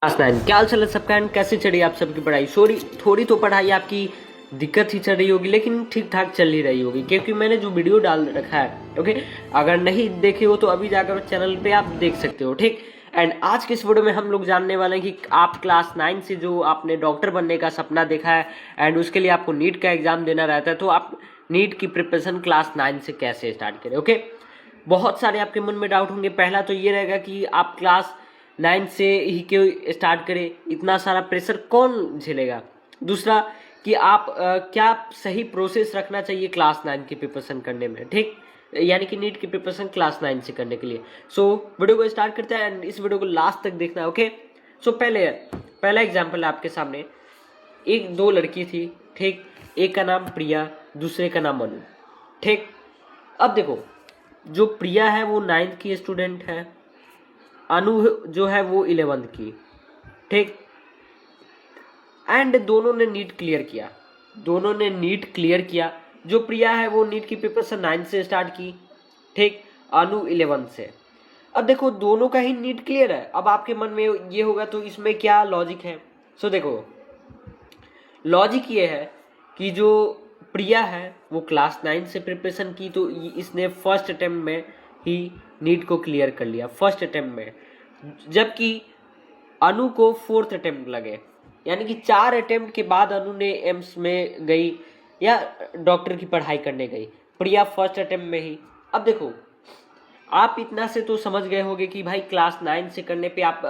Class 9 क्या हाल चाल है सबका एंड कैसे चल रही है आप सबकी पढ़ाई। थोड़ी तो पढ़ाई आपकी दिक्कत ही चल रही होगी लेकिन ठीक ठाक चल ही रही होगी क्योंकि मैंने जो वीडियो डाल रखा है ओके। अगर नहीं देखे हो तो अभी जाकर चैनल पे आप देख सकते हो ठीक। एंड आज के इस वीडियो में हम लोग जानने वाले हैं कि आप क्लास 9 से जो आपने डॉक्टर बनने का सपना देखा है एंड उसके लिए आपको नीट का एग्जाम देना रहता है तो आप नीट की प्रिपरेशन क्लास 9 से कैसे स्टार्ट करें ओके। बहुत सारे आपके मन में डाउट होंगे। पहला तो ये रहेगा कि आप क्लास 9 से ही क्यों स्टार्ट करें, इतना सारा प्रेशर कौन झेलेगा। दूसरा कि आप क्या सही प्रोसेस रखना चाहिए क्लास 9 की प्रिपरेशन करने में ठीक, यानी कि नीट की प्रिपरेशन क्लास 9 से करने के लिए। सो वीडियो को स्टार्ट करते हैं एंड इस वीडियो को लास्ट तक देखना है ओके। सो पहला एग्जाम्पल है आपके सामने। दो लड़की थी ठीक, एक का नाम प्रिया दूसरे का नाम अनु ठीक। अब देखो जो प्रिया है वो 9th की स्टूडेंट है, अनु जो है वो 11th की ठीक। एंड दोनों ने नीट क्लियर किया। जो प्रिया है वो नीट की प्रिपरेशन 9 से स्टार्ट की ठीक, अनु 11th से। अब देखो दोनों का ही नीट क्लियर है। अब आपके मन में ये होगा तो इसमें क्या लॉजिक है। सो देखो लॉजिक ये है कि जो प्रिया है वो क्लास 9 से प्रिपरेशन की तो इसने फर्स्ट अटेम्प्ट में ही नीट को क्लियर कर लिया फर्स्ट अटेम्प्ट में, जबकि अनु को 4th अटेम्प्ट लगे, यानी कि 4 अटेम्प्ट के बाद अनु ने एम्स में गई या डॉक्टर की पढ़ाई करने गई, प्रिया फर्स्ट अटेम्प्ट में ही। अब देखो आप इतना से तो समझ गए होंगे कि भाई क्लास 9 से करने पे आप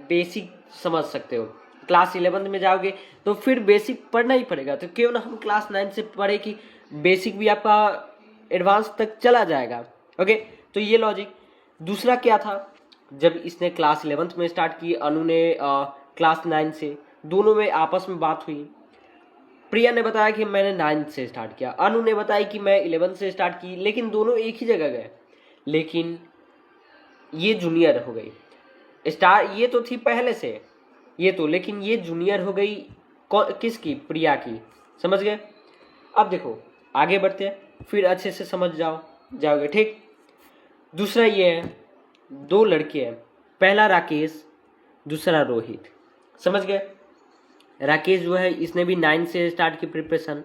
बेसिक समझ सकते हो। क्लास 11 में जाओगे तो फिर बेसिक पढ़ना ही पड़ेगा, तो क्यों ना हम क्लास 9 से पढ़े कि बेसिक भी आपका एडवांस तक चला जाएगा ओके। तो ये लॉजिक। दूसरा क्या था, जब इसने क्लास 11th में स्टार्ट की, अनु ने क्लास 9 से, दोनों में आपस में बात हुई। प्रिया ने बताया कि मैंने 9th से स्टार्ट किया, अनु ने बताया कि मैं 11th से स्टार्ट की, लेकिन दोनों एक ही जगह गए। लेकिन ये जूनियर हो गई, ये तो थी पहले से ये तो, लेकिन ये जूनियर हो गई किसकी, प्रिया की। समझ गए। अब देखो आगे बढ़ते हैं फिर अच्छे से समझ जाओगे ठीक। दूसरा ये है, दो लड़के हैं, पहला राकेश दूसरा रोहित। समझ गए। राकेश जो है इसने भी 9 से स्टार्ट की प्रिपरेशन,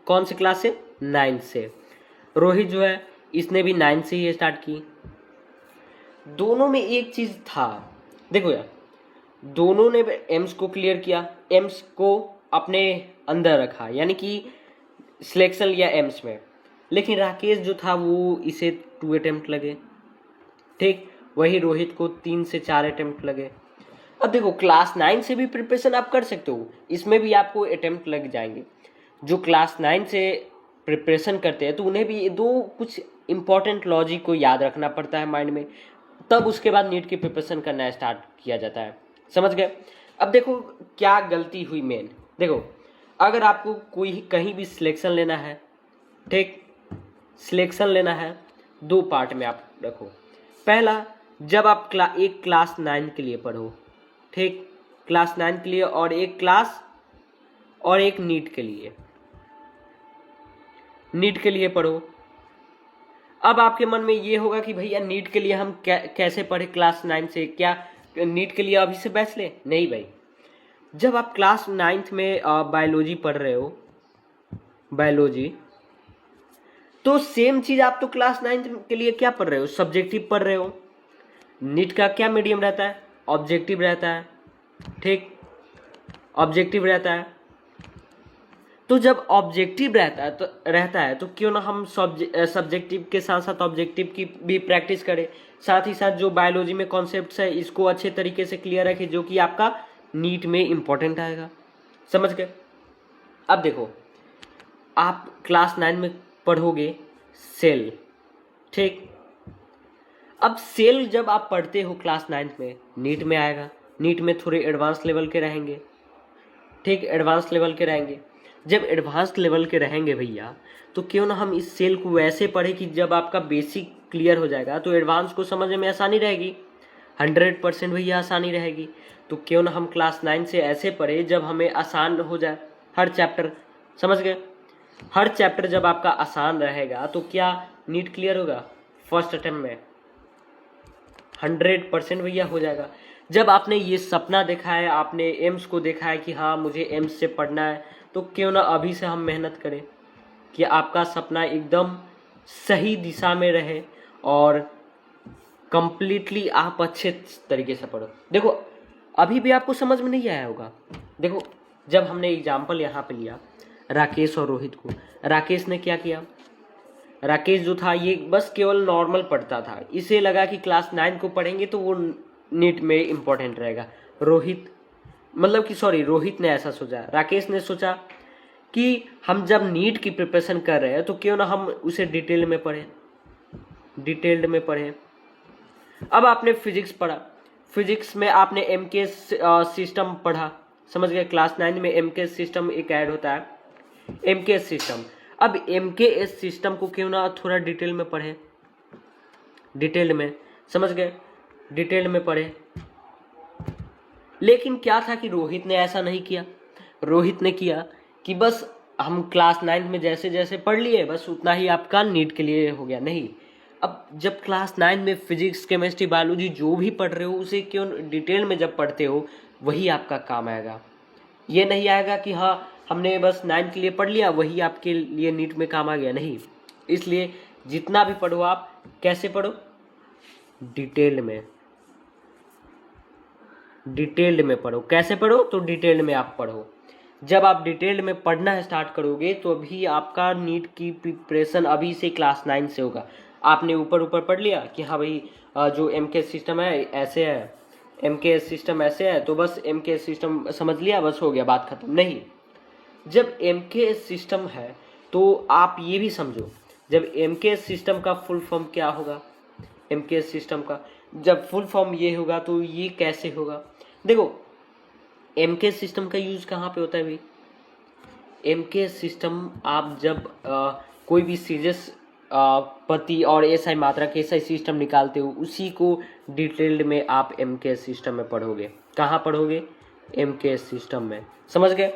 कौन से क्लास से, 9 से। रोहित जो है इसने भी 9 से ही स्टार्ट की। दोनों में एक चीज था, देखो यार, दोनों ने एम्स को क्लियर किया, एम्स को अपने अंदर रखा, यानी कि सिलेक्शन लिया एम्स में। लेकिन राकेश जो था वो इसे 2 अटेम्प्ट लगे ठीक, वही रोहित को 3 से 4 अटेम्प्ट लगे। अब देखो क्लास 9 से भी प्रिपरेशन आप कर सकते हो, इसमें भी आपको अटेम्प्ट लग जाएंगे। जो क्लास 9 से प्रिपरेशन करते हैं तो उन्हें भी दो कुछ इंपॉर्टेंट लॉजिक को याद रखना पड़ता है माइंड में, तब उसके बाद नीट की प्रिपरेशन करना स्टार्ट किया जाता है। समझ गए। अब देखो क्या गलती हुई मेन। देखो अगर आपको कोई कहीं भी सिलेक्शन लेना है ठीक, सिलेक्शन लेना है, दो पार्ट में आप रखो। पहला, जब आप एक क्लास 9 के लिए पढ़ो ठीक, क्लास 9 के लिए, और एक नीट के लिए पढ़ो। अब आपके मन में ये होगा कि भैया नीट के लिए हम कैसे पढ़े क्लास 9 से, क्या नीट के लिए अभी से बैच ले? नहीं भाई, जब आप क्लास 9th में बायोलॉजी पढ़ रहे हो, बायोलॉजी, तो सेम चीज आप तो क्लास 9th के लिए क्या पढ़ रहे हो, सब्जेक्टिव पढ़ रहे हो। नीट का क्या मीडियम रहता है, ऑब्जेक्टिव रहता है ठीक, ऑब्जेक्टिव रहता है। तो जब ऑब्जेक्टिव रहता है तो क्यों ना हम सब्जेक्टिव के साथ साथ ऑब्जेक्टिव की भी प्रैक्टिस करें, साथ ही साथ जो बायोलॉजी में कॉन्सेप्ट्स है इसको अच्छे तरीके से क्लियर रखें, जो कि आपका नीट में इंपॉर्टेंट आएगा। समझ गए। अब देखो आप क्लास 9 में पढ़ोगे सेल ठीक। अब सेल जब आप पढ़ते हो क्लास 9 में, नीट में आएगा, नीट में थोड़े एडवांस लेवल के रहेंगे ठीक, एडवांस लेवल के रहेंगे। जब एडवांस लेवल के रहेंगे भैया तो क्यों ना हम इस सेल को वैसे पढ़े कि जब आपका बेसिक क्लियर हो जाएगा तो एडवांस को समझने में आसानी रहेगी, 100% भैया आसानी रहेगी। तो क्यों ना हम क्लास 9 से ऐसे पढ़े जब हमें आसान हो जाए हर चैप्टर। समझ गए। हर चैप्टर जब आपका आसान रहेगा तो क्या नीट क्लियर होगा फर्स्ट अटेम्प्ट में, 100% भैया हो जाएगा। जब आपने ये सपना देखा है, आपने एम्स को देखा है कि हाँ मुझे एम्स से पढ़ना है, तो क्यों ना अभी से हम मेहनत करें कि आपका सपना एकदम सही दिशा में रहे और कंप्लीटली आप अच्छे तरीके से पढ़ो। देखो अभी भी आपको समझ में नहीं आया होगा। देखो जब हमने एग्जाम्पल यहाँ पे लिया राकेश और रोहित को, राकेश ने क्या किया, राकेश जो था ये बस केवल नॉर्मल पढ़ता था, इसे लगा कि क्लास 9 को पढ़ेंगे तो वो नीट में इम्पोर्टेंट रहेगा। रोहित ने ऐसा सोचा, राकेश ने सोचा कि हम जब नीट की प्रिपरेशन कर रहे हैं तो क्यों ना हम उसे डिटेल्ड में पढ़ें। अब आपने फिजिक्स पढ़ा, फिजिक्स में आपने एमके सिस्टम पढ़ा, समझ गए। क्लास 9 में एमके सिस्टम एक ऐड होता है, एमके सिस्टम। अब एमके सिस्टम को क्यों ना थोड़ा डिटेल में पढ़े, डिटेल्ड में, समझ गए, डिटेल्ड में पढ़े। लेकिन क्या था कि रोहित ने ऐसा नहीं किया। रोहित ने किया कि बस हम क्लास 9 में जैसे जैसे पढ़ लिए बस उतना ही आपका नीट के लिए हो गया। नहीं, अब जब क्लास 9 में फिजिक्स, केमिस्ट्री, बायोलॉजी जो भी पढ़ रहे हो उसे क्यों डिटेल में जब पढ़ते हो वही आपका काम आएगा। ये नहीं आएगा कि हाँ हमने बस 9 के लिए पढ़ लिया वही आपके लिए नीट में काम आ गया, नहीं। इसलिए जितना भी पढ़ो आप कैसे पढ़ो, डिटेल्ड में पढ़ो। कैसे पढ़ो, तो डिटेल्ड में आप पढ़ो। जब आप डिटेल्ड में पढ़ना स्टार्ट करोगे तो अभी आपका नीट की प्रिपरेशन अभी से क्लास 9 से होगा। आपने ऊपर पढ़ लिया कि हाँ भाई जो एमके सिस्टम है ऐसे है, एमके सिस्टम ऐसे है, तो बस एमके सिस्टम समझ लिया, बस हो गया, बात खत्म। नहीं, जब एमके सिस्टम है तो आप ये भी समझो, जब एमके सिस्टम का फुल फॉर्म क्या होगा, एमके सिस्टम का जब फुल फॉर्म ये होगा तो ये कैसे होगा। देखो एमके सिस्टम का यूज कहाँ पे होता है भाई, एमके सिस्टम आप जब कोई भी सीरियस पति और एसआई मात्रा के एसआई सिस्टम निकालते हो उसी को डिटेल्ड में आप एमके सिस्टम में पढ़ोगे। कहाँ पढ़ोगे, एमके सिस्टम में, समझ गए।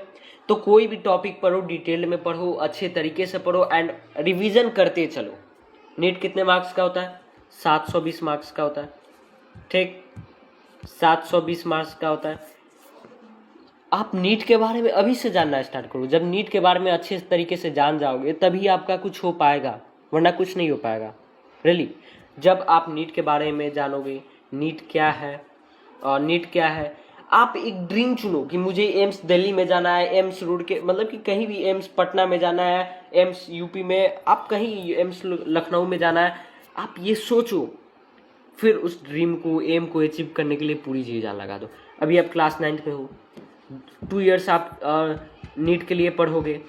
तो कोई भी टॉपिक पढ़ो डिटेल्ड में पढ़ो, अच्छे तरीके से पढ़ो एंड रिवीजन करते चलो। नीट कितने मार्क्स का होता है, 720 मार्क्स का होता है, ठीक, 720 मार्क्स का होता है। आप नीट के बारे में अभी से जानना स्टार्ट करो। जब नीट के बारे में अच्छे तरीके से जान जाओगे तभी आपका कुछ हो पाएगा, वरना कुछ नहीं हो पाएगा। रियली जब आप नीट के बारे में जानोगे, नीट क्या है और नीट क्या है, आप एक ड्रीम चुनो कि मुझे एम्स दिल्ली में जाना है, एम्स रोड के मतलब कि कहीं भी, एम्स पटना में जाना है, एम्स यूपी में, आप कहीं एम्स लखनऊ में जाना है, आप ये सोचो। फिर उस ड्रीम को, एम को अचीव करने के लिए पूरी जी जान लगा दो। अभी आप क्लास 9 में हो, 2 इयर्स आप नीट के लिए पढ़ोगे,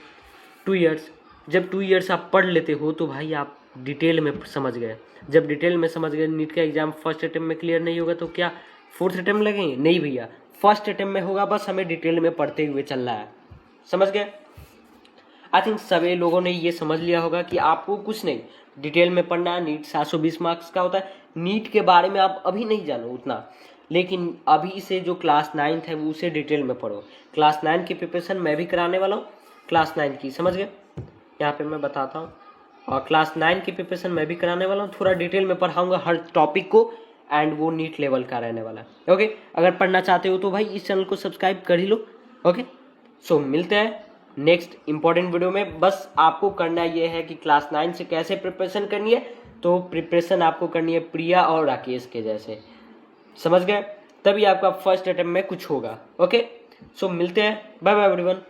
2 इयर्स। जब 2 इयर्स आप पढ़ लेते हो तो भाई आप डिटेल में समझ गए। जब डिटेल में समझ गए, नीट का एग्जाम फर्स्ट अटेम्प्ट में क्लियर नहीं होगा तो क्या 4th अटेम्प्ट लगेंगे, नहीं भैया, फर्स्ट अटेम्प्ट में होगा। बस हमें डिटेल में पढ़ते हुए चलना है, समझ गए। आई थिंक सभी लोगों ने ये समझ लिया होगा कि आपको कुछ नहीं, डिटेल में पढ़ना है। नीट 720 मार्क्स का होता है। नीट के बारे में आप अभी नहीं जानो उतना, लेकिन अभी से जो क्लास 9 है वो उसे डिटेल में पढ़ो। क्लास 9 की प्रिपरेशन मैं भी कराने वाला हूँ, क्लास 9 की, समझ गए। यहाँ पे मैं बताता हूँ, और क्लास 9 की प्रिपरेशन मैं भी कराने वाला हूँ, थोड़ा डिटेल में पढ़ाऊँगा हर टॉपिक को, एंड वो नीट लेवल का रहने वाला है। ओके, अगर पढ़ना चाहते हो तो भाई इस चैनल को सब्सक्राइब कर ही लो। ओके, सो मिलते हैं नेक्स्ट इंपॉर्टेंट वीडियो में। बस आपको करना ये है कि क्लास 9 से कैसे प्रिपरेशन करनी है, तो प्रिपरेशन आपको करनी है प्रिया और राकेश के जैसे, समझ गए, तभी आपका फर्स्ट अटेम्प्ट में कुछ होगा। ओके, सो मिलते हैं, बाय बाय एवरीवन।